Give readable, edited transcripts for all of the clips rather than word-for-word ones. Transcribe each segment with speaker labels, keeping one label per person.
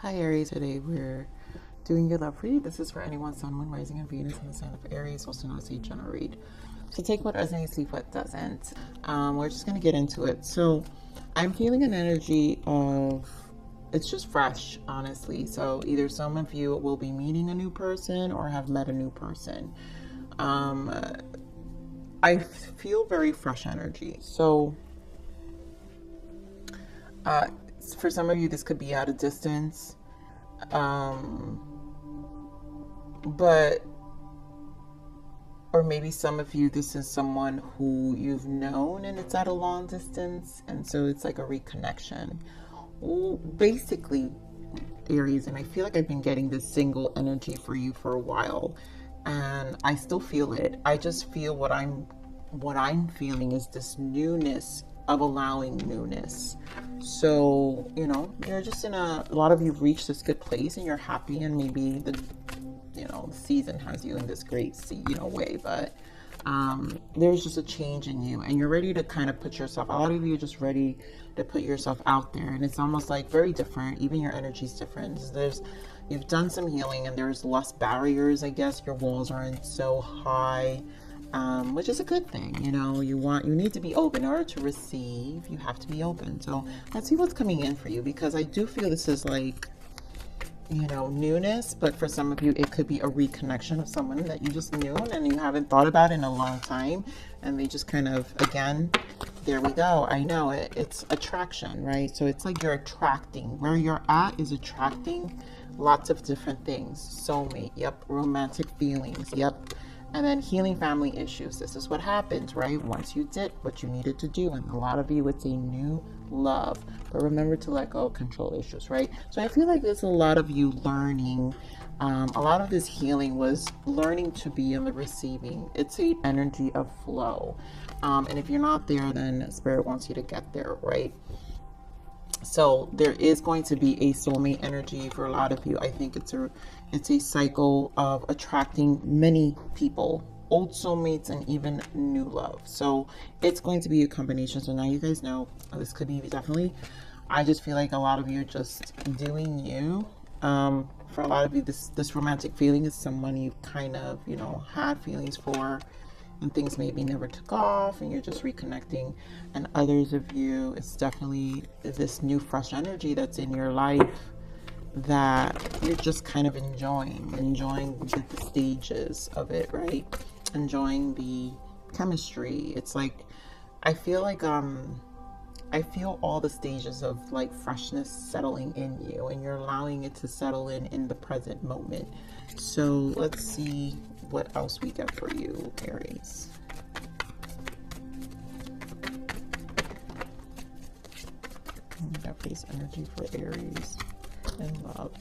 Speaker 1: Hi Aries, today we're doing your love read. This is for anyone, Sun, Moon, Rising, and Venus in the sign of Aries, also known as a general read. So take what resonates, leave what doesn't. We're just going to get into it. So I'm feeling an energy of, it's just fresh, honestly. So either some of you will be meeting a new person or have met a new person. I feel very fresh energy. So for some of you, this could be at a distance. But, or maybe some of you, this is someone who you've known and it's at a long distance. And so it's like a reconnection. Well, basically, Aries, and I feel like I've been getting this single energy for you for a while. And I still feel it. I just feel what I'm feeling is this newness of allowing newness. So, you're just in a lot of you've reached this good place and you're happy, and maybe the season has you in this great way, but there's just a change in you and you're ready to kind of put yourself, a lot of you are just ready to put yourself out there, and it's almost like very different. Even your energy is different. You've done some healing and there's less barriers, I guess. Your walls aren't so high, which is a good thing. You need to be open in order to receive. You have to be open. So let's see what's coming in for you, because I do feel this is like, newness, but for some of you, it could be a reconnection of someone that you just knew and you haven't thought about in a long time. And they just kind of, again, there we go. I know it. It's attraction, right? So it's like you're attracting. Where you're at is attracting lots of different things. Soulmate, yep. Romantic feelings, yep. And then healing family issues. This is what happens, right? Once you did what you needed to do. And a lot of you, it's a new love. But remember to let go of control issues, right? So I feel like there's a lot of you learning. A lot of this healing was learning to be in the receiving. It's an energy of flow. And if you're not there, then Spirit wants you to get there, right? So there is going to be a soulmate energy for a lot of you. I think it's a cycle of attracting many people, old soulmates and even new love. So it's going to be a combination. So now you guys know this could be definitely, I just feel like a lot of you are just doing you. For a lot of you, this romantic feeling is someone you kind of, had feelings for, and things maybe never took off and you're just reconnecting. And others of you, it's definitely this new fresh energy that's in your life that you're just kind of enjoying the stages of it, right? Enjoying the chemistry. It's like, I feel all the stages of like freshness settling in you, and you're allowing it to settle in the present moment. So let's see what else we get for you, Aries. We got base energy for Aries and love.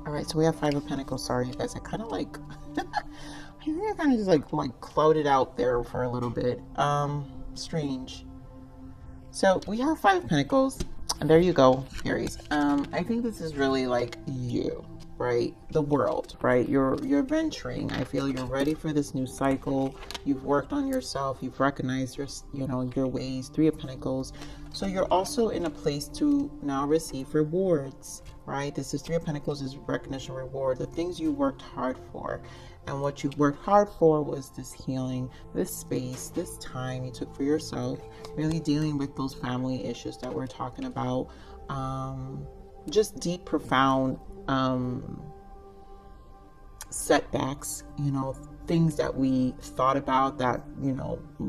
Speaker 1: All right, so we have Five of Pentacles. Sorry, you guys. I kind of like, I think I kind of just like clouded out there for a little bit. Strange. So we have Five of Pentacles, and there you go, Aries. I think this is really like you, right? The world, right? You're venturing. I feel you're ready for this new cycle. You've worked on yourself. You've recognized your ways. Three of Pentacles. So you're also in a place to now receive rewards, right? This is Three of Pentacles is recognition, reward, the things you worked hard for. And what you worked hard for was this healing, this space, this time you took for yourself, really dealing with those family issues that we're talking about. Just deep, profound setbacks, things that we thought about that,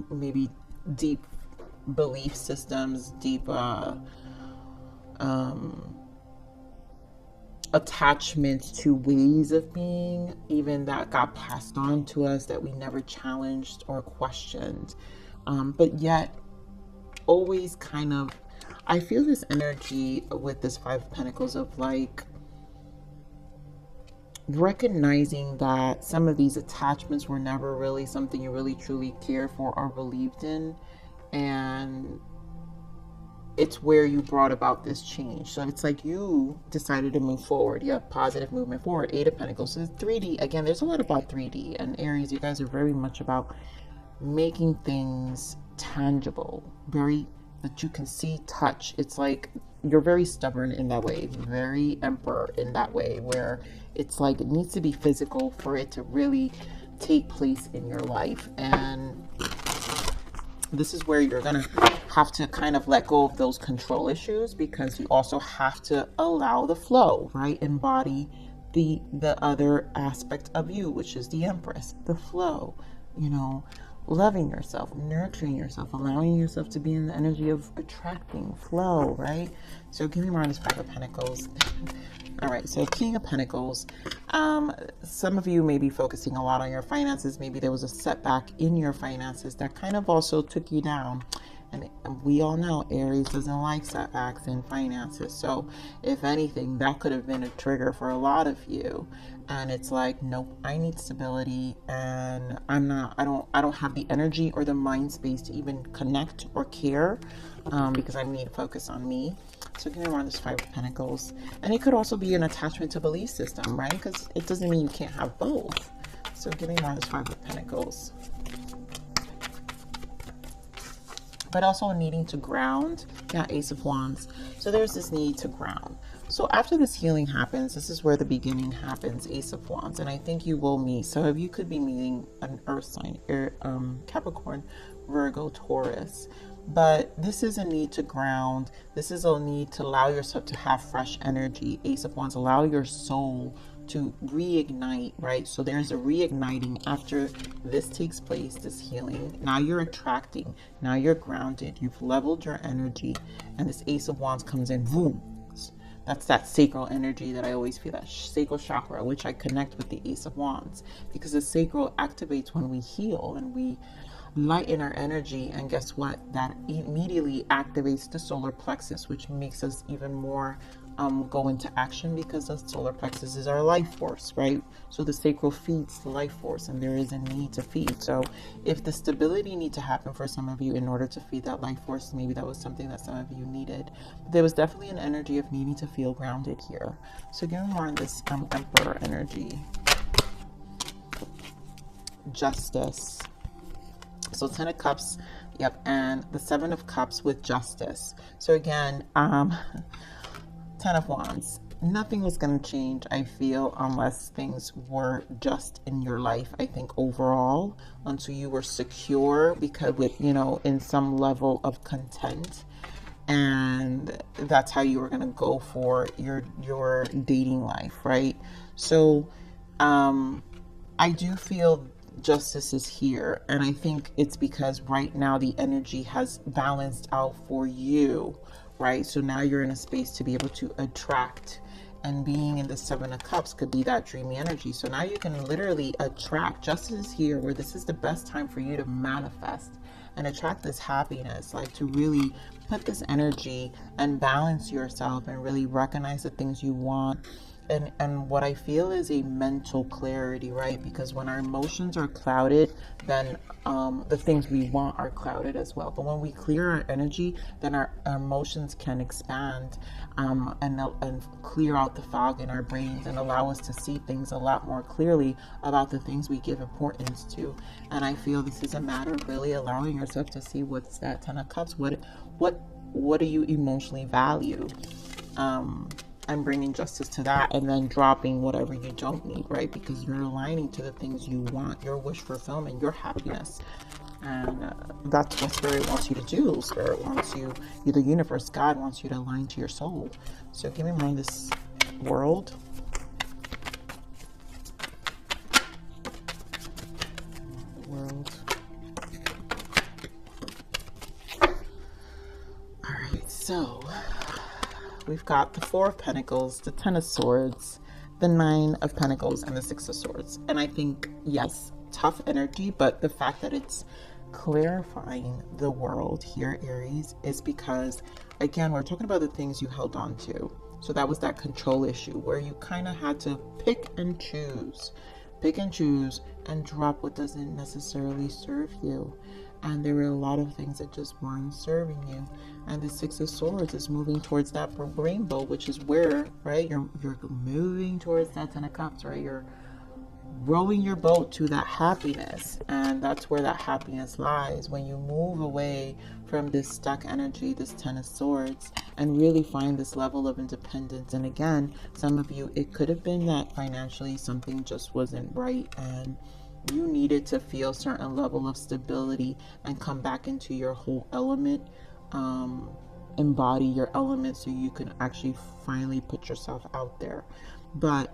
Speaker 1: maybe deep belief systems, deep attachments to ways of being, even that got passed on to us that we never challenged or questioned, but yet always kind of, I feel this energy with this Five of Pentacles of like recognizing that some of these attachments were never really something you really truly cared for or believed in, and it's where you brought about this change. So it's like you decided to move forward. You have positive movement forward. 8 of Pentacles. So 3D, again, there's a lot about 3D. And Aries, you guys are very much about making things tangible, very that you can see, touch. It's like you're very stubborn in that way, very emperor in that way, where it's like it needs to be physical for it to really take place in your life. And this is where you're gonna have to kind of let go of those control issues, because you also have to allow the flow, right? Embody the other aspect of you, which is the Empress, the flow, you know, loving yourself, nurturing yourself, allowing yourself to be in the energy of attracting flow, right? So give me more on this 5 of Pentacles. All right, so King of Pentacles. Some of you may be focusing a lot on your finances. Maybe there was a setback in your finances that kind of also took you down. And we all know Aries doesn't like setbacks in finances. So if anything, that could have been a trigger for a lot of you. And it's like, nope, I need stability, and I don't have the energy or the mind space to even connect or care, because I need to focus on me. So give me around this 5 of Pentacles. And it could also be an attachment to belief system, right? Because it doesn't mean you can't have both. So give me around this 5 of Pentacles. But also needing to ground. Yeah, Ace of Wands. So there's this need to ground. So after this healing happens, this is where the beginning happens, Ace of Wands. And I think you will meet. So if you could be meeting an earth sign, Capricorn, Virgo, Taurus. But this is a need to ground. This is a need to allow yourself to have fresh energy. Ace of Wands, allow your soul to reignite, right? So there's a reigniting after this takes place, this healing. Now you're attracting, now you're grounded, you've leveled your energy, and this Ace of Wands comes in, boom. That's that sacral energy that I always feel, that sacral chakra, which I connect with the Ace of Wands, because the sacral activates when we heal and we lighten our energy. And guess what? That immediately activates the solar plexus, which makes us even more go into action, because the solar plexus is our life force, right? So the sacral feeds the life force, and there is a need to feed. So if the stability need to happen for some of you in order to feed that life force, maybe that was something that some of you needed. But there was definitely an energy of needing to feel grounded here. So give me more on this Emperor energy. Justice. So 10 of Cups, yep, and the 7 of Cups with Justice. So again, 10 of Wands. Nothing was going to change, I feel, unless things were just in your life, I think, overall, until you were secure, because with, you know, in some level of content. And that's how you were going to go for your dating life, right? So I do feel justice is here, and I think it's because right now the energy has balanced out for you, right? So now you're in a space to be able to attract, and being in the 7 of Cups could be that dreamy energy. So now you can literally attract. Justice is here, where this is the best time for you to manifest and attract this happiness, like to really put this energy and balance yourself and really recognize the things you want. And what I feel is a mental clarity, right? Because when our emotions are clouded, then the things we want are clouded as well. But when we clear our energy, then our emotions can expand and clear out the fog in our brains and allow us to see things a lot more clearly about the things we give importance to. And I feel this is a matter of really allowing yourself to see what's that 10 of Cups. What do you emotionally value? And bringing justice to that, and then dropping whatever you don't need, right? Because you're aligning to the things you want, your wish fulfillment, your happiness. And that's what Spirit wants you to do. Spirit wants you, the universe, God wants you to align to your soul. So give me more on this World. World. All right, so we've got the 4 of Pentacles, the 10 of Swords, the 9 of Pentacles, and the 6 of Swords. And I think, yes, tough energy, but the fact that it's clarifying the world here, Aries, is because, again, we're talking about the things you held on to. So that was that control issue where you kind of had to pick and choose and drop what doesn't necessarily serve you. And there were a lot of things that just weren't serving you. And the Six of Swords is moving towards that rainbow, which is where, right, you're moving towards that Ten of Cups, right? You're rowing your boat to that happiness, and that's where that happiness lies when you move away from this stuck energy, this Ten of Swords, and really find this level of independence. And again, some of you, it could have been that financially something just wasn't right and you needed to feel certain level of stability and come back into your whole element, embody your element so you can actually finally put yourself out there. But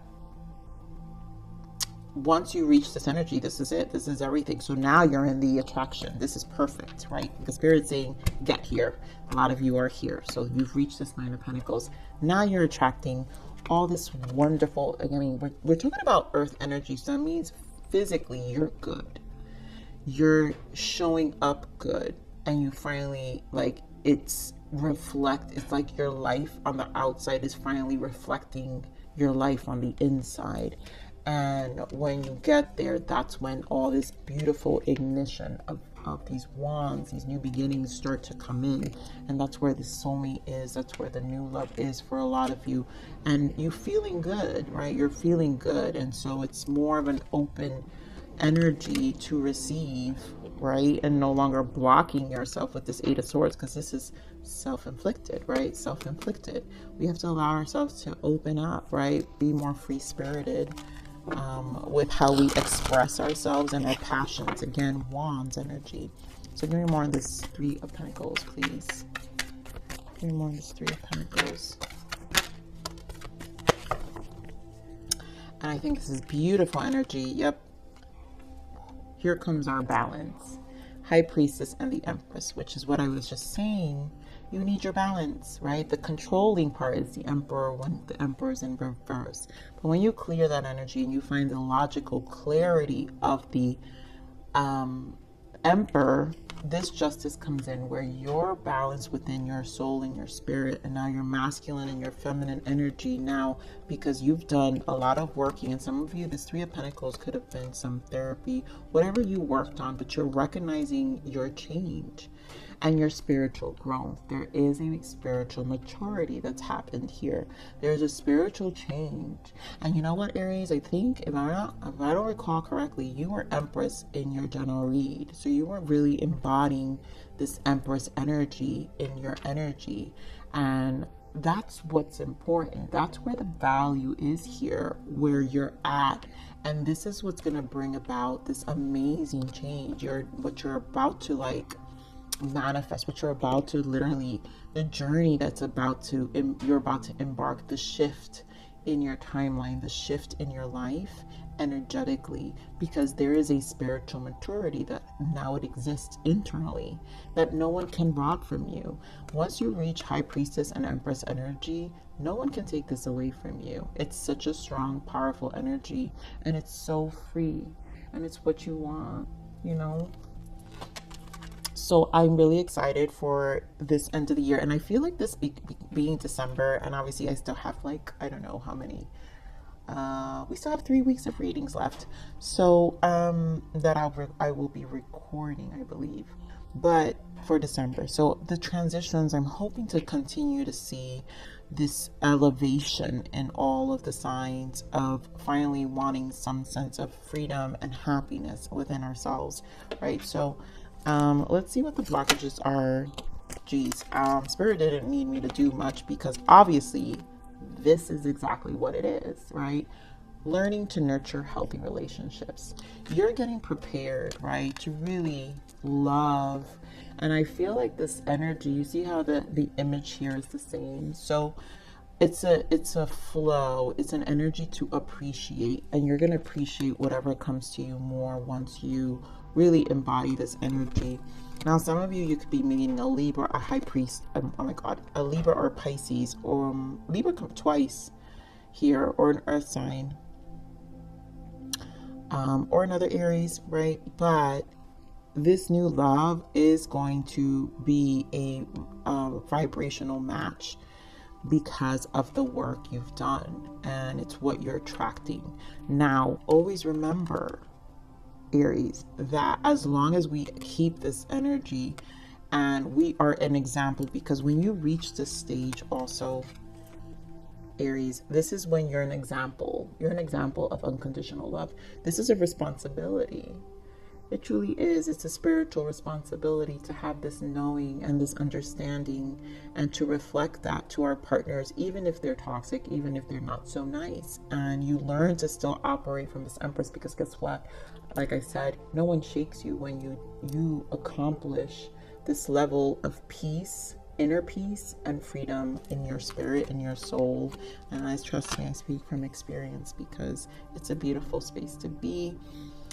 Speaker 1: once you reach this energy, this is it. This is everything. So now you're in the attraction. This is perfect, right? The Spirit's saying, get here. A lot of you are here. So you've reached this Nine of Pentacles. Now you're attracting all this wonderful, I mean, we're talking about earth energy. So that means physically you're good. You're showing up good. And you finally, like, it's like your life on the outside is finally reflecting your life on the inside. And when you get there, that's when all this beautiful ignition of these wands, these new beginnings start to come in. And that's where the soulmate is. That's where the new love is for a lot of you. And you're feeling good, right? You're feeling good. And so it's more of an open energy to receive, right? And no longer blocking yourself with this Eight of Swords, because this is self-inflicted, right? Self-inflicted. We have to allow ourselves to open up, right? Be more free-spirited. With how we express ourselves and our passions. Again, wands energy. So give me more on this Three of Pentacles, please. Give me more on this Three of Pentacles. And I think this is beautiful energy. Yep. Here comes our balance. High Priestess and the Empress, which is what I was just saying. You need your balance, right? The controlling part is the Emperor when the Emperor is in reverse. But when you clear that energy and you find the logical clarity of the Emperor, this justice comes in where you're balanced within your soul and your spirit, and now your masculine and your feminine energy now, because you've done a lot of working. And some of you, this Three of Pentacles could have been some therapy, whatever you worked on, but you're recognizing your change and your spiritual growth. There is a spiritual maturity that's happened here. There's a spiritual change. And you know what, Aries? I think, if I don't recall correctly, you were Empress in your general read. So you were really embodying this Empress energy in your energy. And that's what's important. That's where the value is here, where you're at. And this is what's going to bring about this amazing change. What you're about to, like, manifest, what you're about to literally, the journey that's you're about to embark, the shift in your timeline, the shift in your life energetically, because there is a spiritual maturity that now it exists internally that no one can rob from you. Once you reach High Priestess and Empress energy, no one can take this away from you. It's such a strong, powerful energy, and it's so free, and it's what you want, you know? So I'm really excited for this end of the year. And I feel like this being December, and obviously I still have, like, I don't know how many, we still have 3 weeks of readings left. So that I will be recording, I believe, but for December. So the transitions, I'm hoping to continue to see this elevation in all of the signs of finally wanting some sense of freedom and happiness within ourselves, right? So let's see what the blockages are. Geez, Spirit didn't need me to do much, because obviously this is exactly what it is, right? Learning to nurture healthy relationships. You're getting prepared, right, to really love. And I feel like this energy, you see how the image here is the same. So it's a flow. It's an energy to appreciate, and you're going to appreciate whatever comes to you more once you really embody this energy. Now, some of you could be meeting a Libra, a High Priest, oh my God, a Libra or Pisces, or Libra come twice here, or an Earth sign, or another Aries, right? But this new love is going to be a vibrational match because of the work you've done, and it's what you're attracting. Now, always remember, Aries, that as long as we keep this energy and we are an example, because when you reach this stage also, Aries, this is when you're an example. You're an example of unconditional love. This is a responsibility. It truly is. It's a spiritual responsibility to have this knowing and this understanding, and to reflect that to our partners, even if they're toxic, even if they're not so nice. And you learn to still operate from this Empress, because guess what? Like I said, no one shakes you when you accomplish this level of peace, inner peace and freedom in your spirit, in your soul. And I trust me, I speak from experience, because it's a beautiful space to be.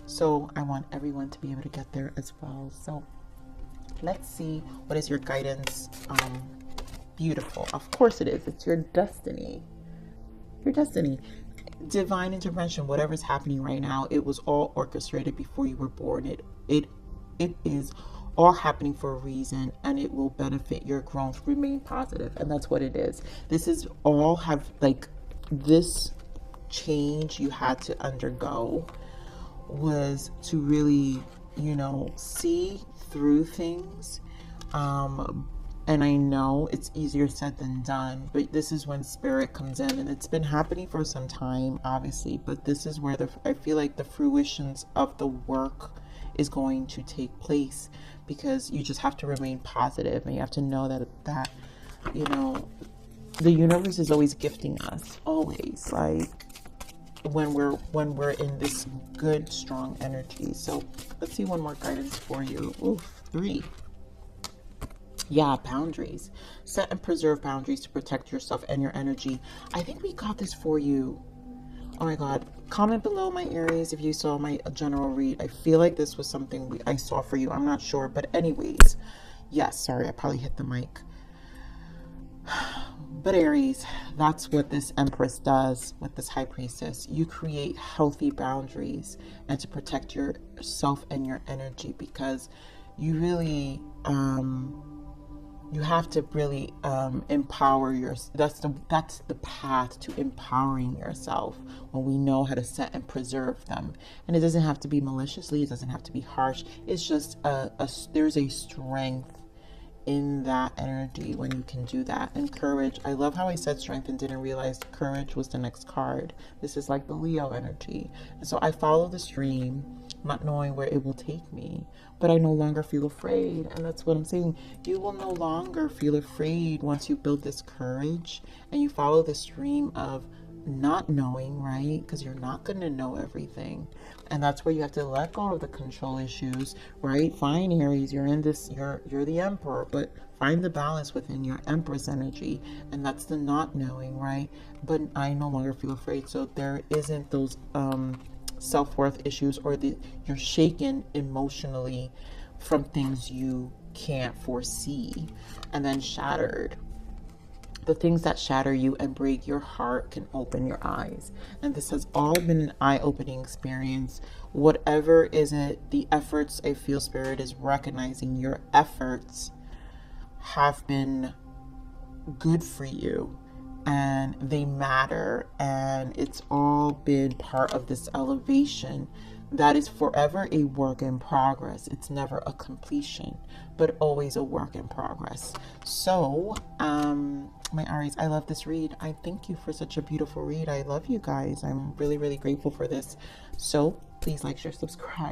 Speaker 1: So I want everyone to be able to get there as well. So let's see, what is your guidance? Beautiful. Of course it is. It's your destiny. Your destiny. Divine intervention, whatever's happening right now, it was all orchestrated before you were born. It is all happening for a reason, and it will benefit your growth. Remain positive, and that's what it is. This is all this change you had to undergo was to really, see through things. And I know it's easier said than done, but this is when spirit comes in, and it's been happening for some time, obviously, but this is where I feel like the fruitions of the work is going to take place, because you just have to remain positive, and you have to know that the universe is always gifting us, always, like when we're in this good, strong energy. So let's see one more guidance for you. Oof, 3. Yeah, boundaries. Set and preserve boundaries to protect yourself and your energy. I think we got this for you. Oh my God. Comment below, my Aries, if you saw my general read. I feel like this was something I saw for you. I'm not sure. But anyways, yes, sorry, I probably hit the mic. But Aries, that's what this Empress does with this High Priestess. You create healthy boundaries and to protect yourself and your energy, because you really, you have to really empower that's the path to empowering yourself, when we know how to set and preserve them. And it doesn't have to be maliciously, it doesn't have to be harsh. It's just there's a strength in that energy when you can do that. And courage, I love how I said strength and didn't realize courage was the next card. This is like the Leo energy. And so I follow the stream, not knowing where it will take me, but I no longer feel afraid. And that's what I'm saying. You will no longer feel afraid once you build this courage and you follow the stream of not knowing, right? Because you're not going to know everything. And that's where you have to let go of the control issues, right? Fine, Aries, you're in this, you're the Emperor, but find the balance within your Empress energy, and that's the not knowing, right? But I no longer feel afraid. So there isn't those self-worth issues, or you're shaken emotionally from things you can't foresee. And then shattered. The things that shatter you and break your heart can open your eyes. And this has all been an eye-opening experience. Whatever is it, the efforts, I feel Spirit is recognizing your efforts have been good for you, and they matter, and it's all been part of this elevation that is forever a work in progress. It's never a completion, but always a work in progress. So, my Aries, I love this read. I thank you for such a beautiful read. I love you guys. I'm really, really grateful for this. So please like, share, subscribe.